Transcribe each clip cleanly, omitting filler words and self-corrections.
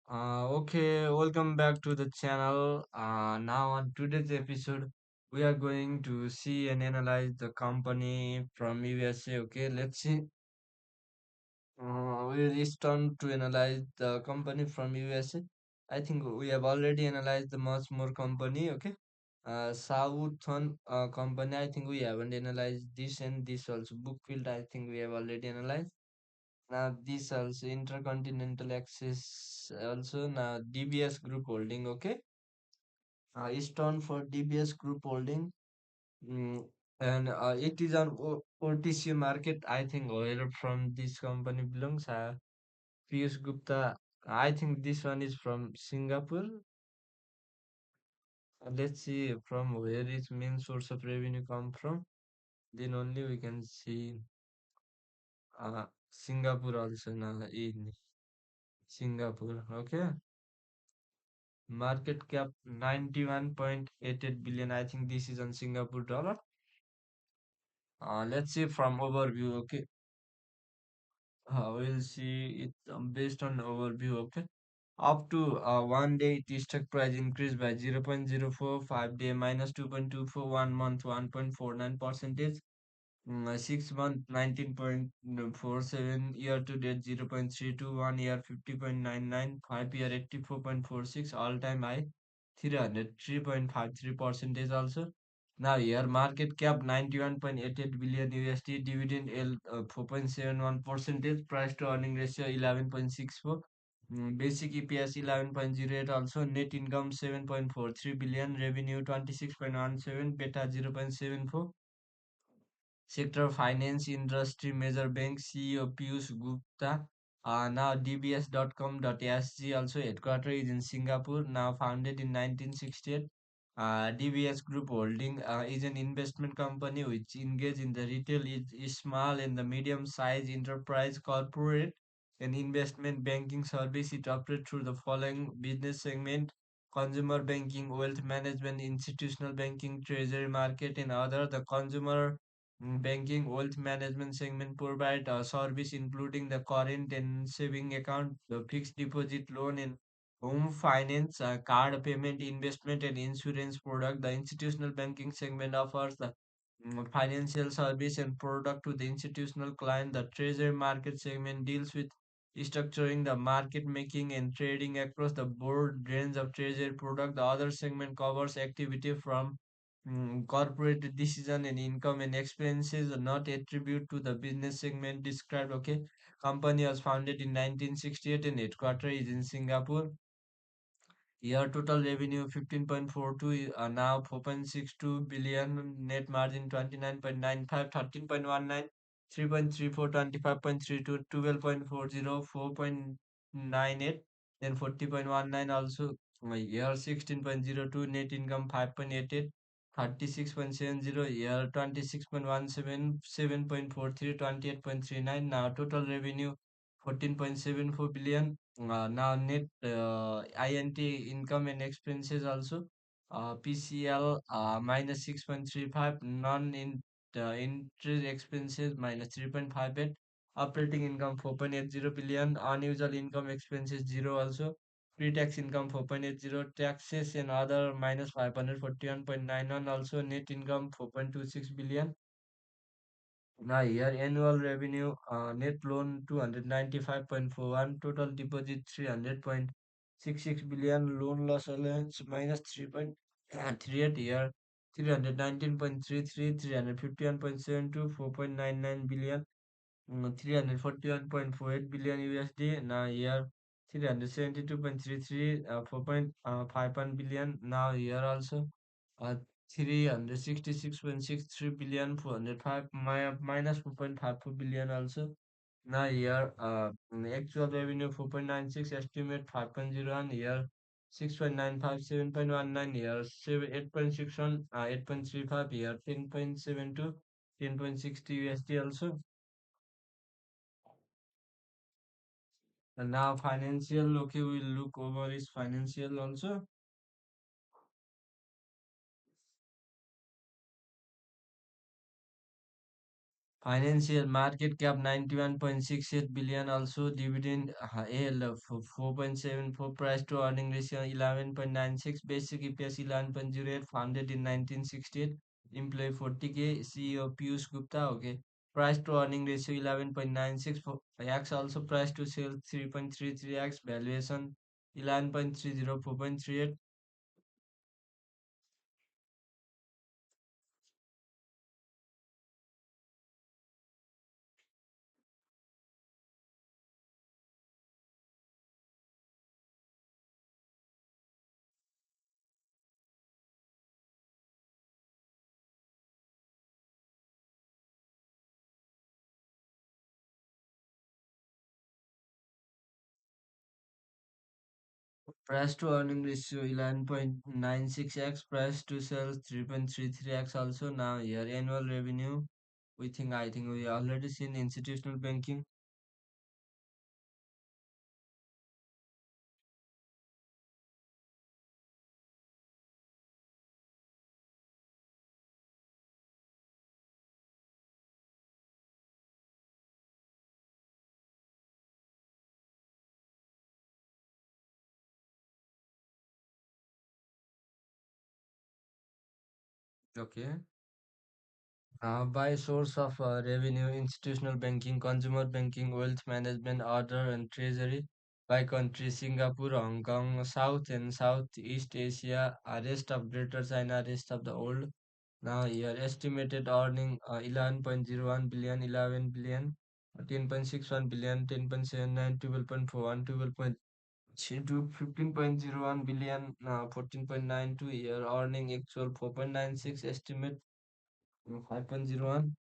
Okay, welcome back to the channel. Now on today's episode, we are going to see and analyze the company from USA. Okay, let's see. We'll turn to analyze the company from USA. I think we have already analyzed the much more company. Okay, Southern company. I think we haven't analyzed this and this also. Bookfield. I think we have already analyzed. Now this also Intercontinental Access also now DBS Group Holding. Okay, Eastern for DBS Group Holding. Mm, and it is on OTC market. I think where from this company belongs. Piyush Gupta. I think this one is from Singapore. Let's see from where its main source of revenue come from. Then only we can see Singapore also now in Singapore. Okay. Market cap 91.88 billion. I think this is on Singapore dollar. Let's see from overview. Okay. We'll see it based on overview. Okay. Up to one day, the stock price increased by 0.04, 5 day minus 2.24, 1 month 1.49 percentage, 6 month 19.47, year to date 0.32, 1 year 50.99, 5 year 84.46, all time high 303.53 percentage also. Now here market cap 91.88 billion USD, dividend yield 4.71 percentage, price to earning ratio 11.64. Basic EPS 11.08, also net income 7.43 billion, revenue 26.17, beta 0.74. Sector Finance Industry Major Bank CEO Piyush Gupta. Now dbs.com.sg also headquarters is in Singapore. Now founded in 1968. DBS Group Holding is an investment company which engage in the retail, is small and the medium size enterprise, corporate and investment banking service. It operates through the following business segment: consumer banking, wealth management, institutional banking, treasury market, and other. The consumer banking wealth management segment provide service including the current and saving account, the fixed deposit loan and home finance, card payment, investment and insurance product. The institutional banking segment offers the financial service and product to the institutional client. The treasury market segment deals with structuring the market making and trading across the board range of treasury product. The other segment covers activity from corporate decision and income and expenses are not attribute to the business segment described. Okay, company was founded in 1968 and headquarters is in Singapore. Year total revenue 15.42, now 4.62 billion, net margin 29.95, 13.19, 3.34, 25.32, 12.40, 4.98, then 40.19 also. Year 16.02, net income 5.88, 36.70, year 26.17, 7.43, 28.39, now total revenue 14.74 billion. Now net INT income and expenses also PCL minus 6.35, non in interest expenses minus 3.58, operating income 4.80 billion, unusual income expenses 0 also, pre-tax income 4.80, taxes and other minus 541.91 also, net income 4.26 billion. Now here annual revenue, net loan 295.41, total deposit 300.66 billion, loan loss allowance minus 3.38, year 319.33, 351.72, 4.99 billion, 341.48 billion USD. Now here 372.33, 4.51 billion. Now here also uh, 366.63 billion, 405 minus 4.54 billion also. Now here actual revenue 4.96, estimate 5.01, year 6.95, 7.19, year 8.61, 8.35, year 10.72, 10.60 USD also. And now financial, okay, we'll look over his financial also. Financial market cap 91.68 billion. Also dividend AL of 4.74. Price to earning ratio 11.96. Basic EPS 11.08. Founded in 1968. Employee 40K. CEO Piyush Gupta. Okay. Price to earning ratio 11.96. For X also price to sales 3.33x. Valuation 11.30. 4.38. Price to earning ratio 11.96x. Price to sales 3.33x. Also now here annual revenue. I think we already seen institutional banking. Okay. By source of revenue, institutional banking, consumer banking, wealth management, order and treasury. By country, Singapore, Hong Kong, South and Southeast Asia, rest of Greater China, rest of the world. Now here estimated earning 11.01 billion, 11 billion, 10.61 billion, 10.79, 12.41, 12.32, 15.01 billion, 14.92 year earning actual 4.96 estimate 5.01.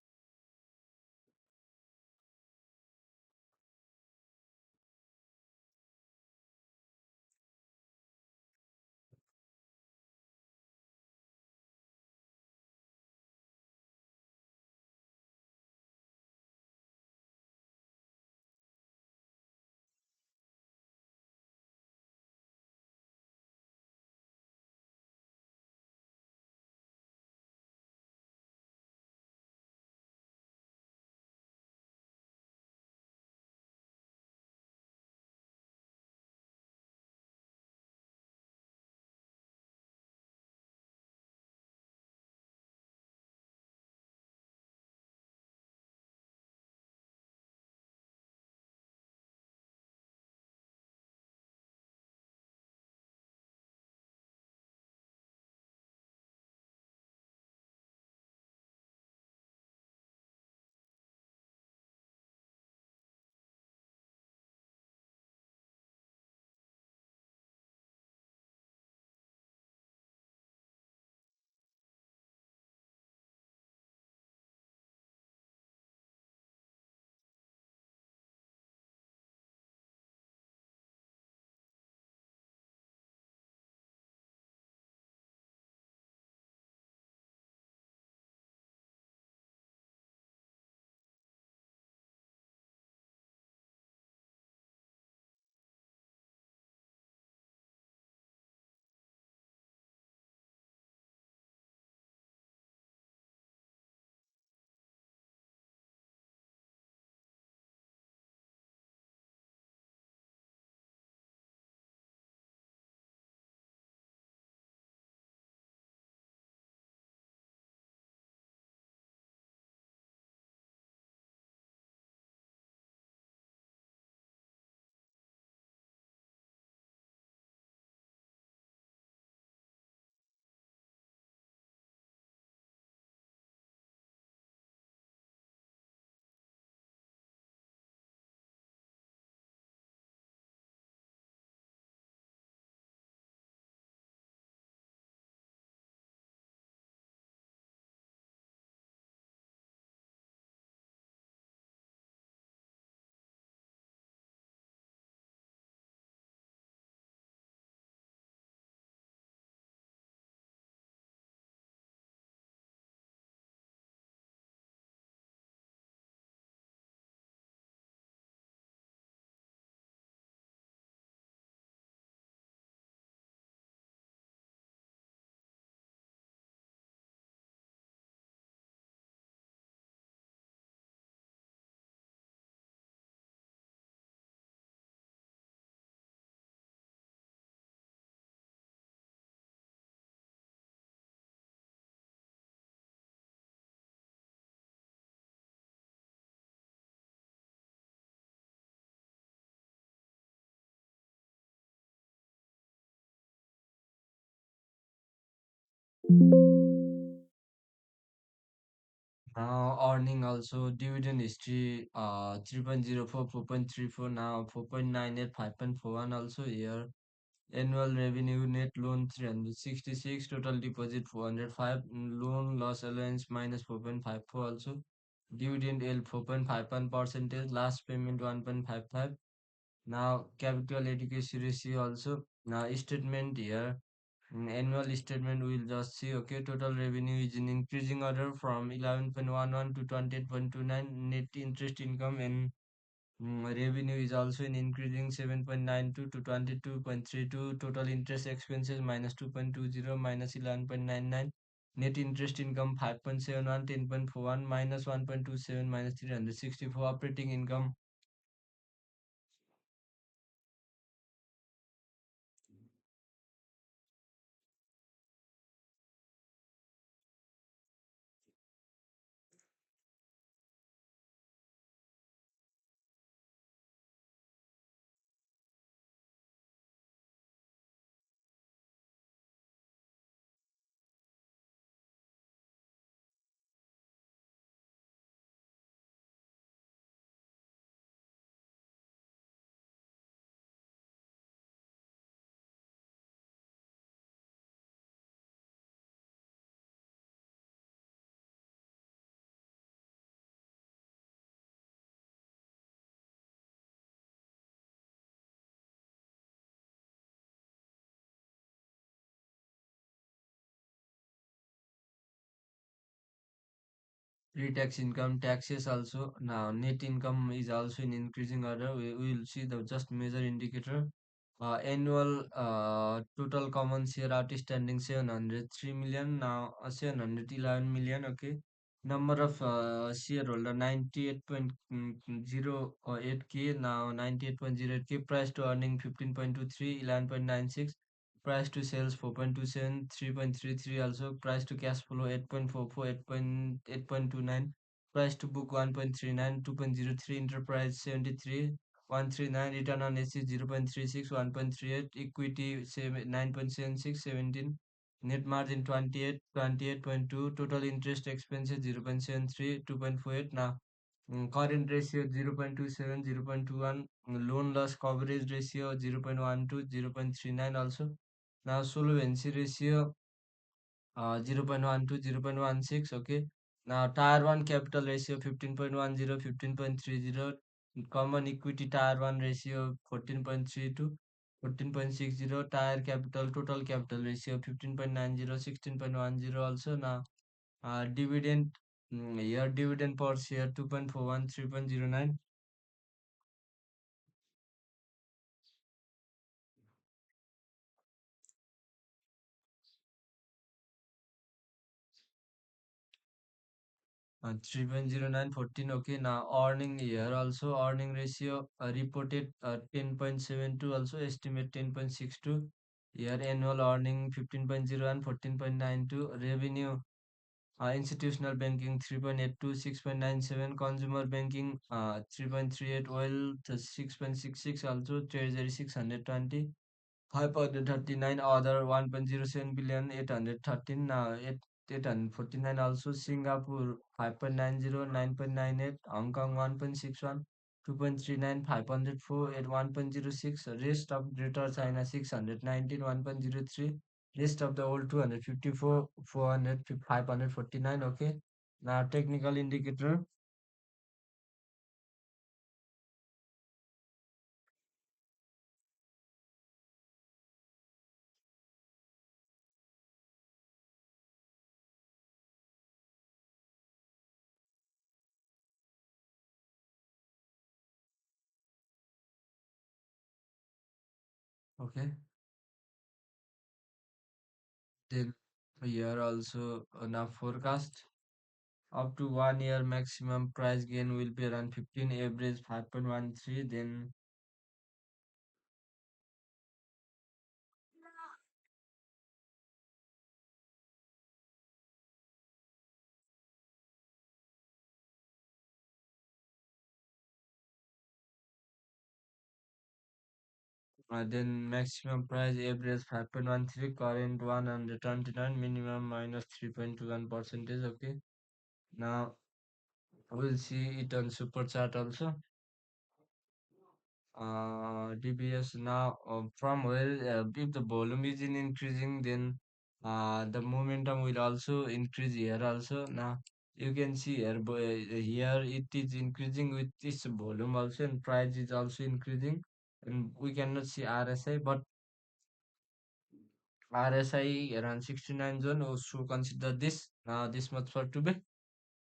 Now earning also dividend history 3.04, 4.34, now 4.98, 5.41 also here. Annual revenue, net loan 366, total deposit 405, loan loss allowance minus 4.54 also. Dividend yield 4.51 percentage, last payment 1.55. Now capital adequacy ratio also. Now statement here. Annual statement we'll just see, okay, total revenue is in increasing order from 11.11 to 28.29. Net interest income and revenue is also in increasing 7.92 to 22.32. Total interest expenses minus 2.20 minus 11.99. Net interest income 5.71, 10.41 minus 1.27 minus 364. Operating income pre-tax income taxes also. Now net income is also in increasing order. We will see the just major indicator. Annual total common share outstanding 703 million, now 711 million. Okay. Number of shareholder 98.08k, now 98.08k. Price to earning 15.23, 11.96. Price to sales 4.27, 3.33 also. Price to cash flow 8.44, 8.29. Price to book 1.39, 2.03. Enterprise 73, 139. Return on equity 0.36, 1.38. Equity 9.76, 17. Net margin 28, 28.2. Total interest expenses 0.73, 2.48. Now current ratio 0.27, 0.21. Loan loss coverage ratio 0.12, 0.39 also. Now solvency ratio 0.12, 0.16. Okay. Now tier 1 capital ratio 15.10, 15.30. Common equity tier 1 ratio 14.32, 14.60. Tier capital total capital ratio 15.90, 16.10 also. Now dividend, year dividend per share 2.41, 3.09. 3.09, 14. Okay, now earning here also, earning ratio reported 10.72 also, estimate 10.62. Here annual earning 15.01, 14.92. Revenue institutional banking 3.82, 6.97. Consumer banking 3.38. Oil 6.66 also. Treasury 620. 539. Other 1.07 billion, 813. 849 also. Singapore 5.90, 9.98. Hong Kong 1.61, 2.39. 504 at 1.06. Rest of Greater China 619, 1.03. Rest of the world 254, 400, 549. Okay. Now technical indicator. Okay. Then here also now forecast. Up to 1 year maximum price gain will be around 15, average 5.13. Then Then maximum price average 5.13, current 129, minimum minus 3.21 percentage. Okay. Now we'll see it on super chart also. DBS now, from where, if the volume is in increasing, then the momentum will also increase here also. Now you can see here, here it is increasing with this volume also, and price is also increasing, and we cannot see RSI, but RSI around 69 zone, or should consider this, this much for today.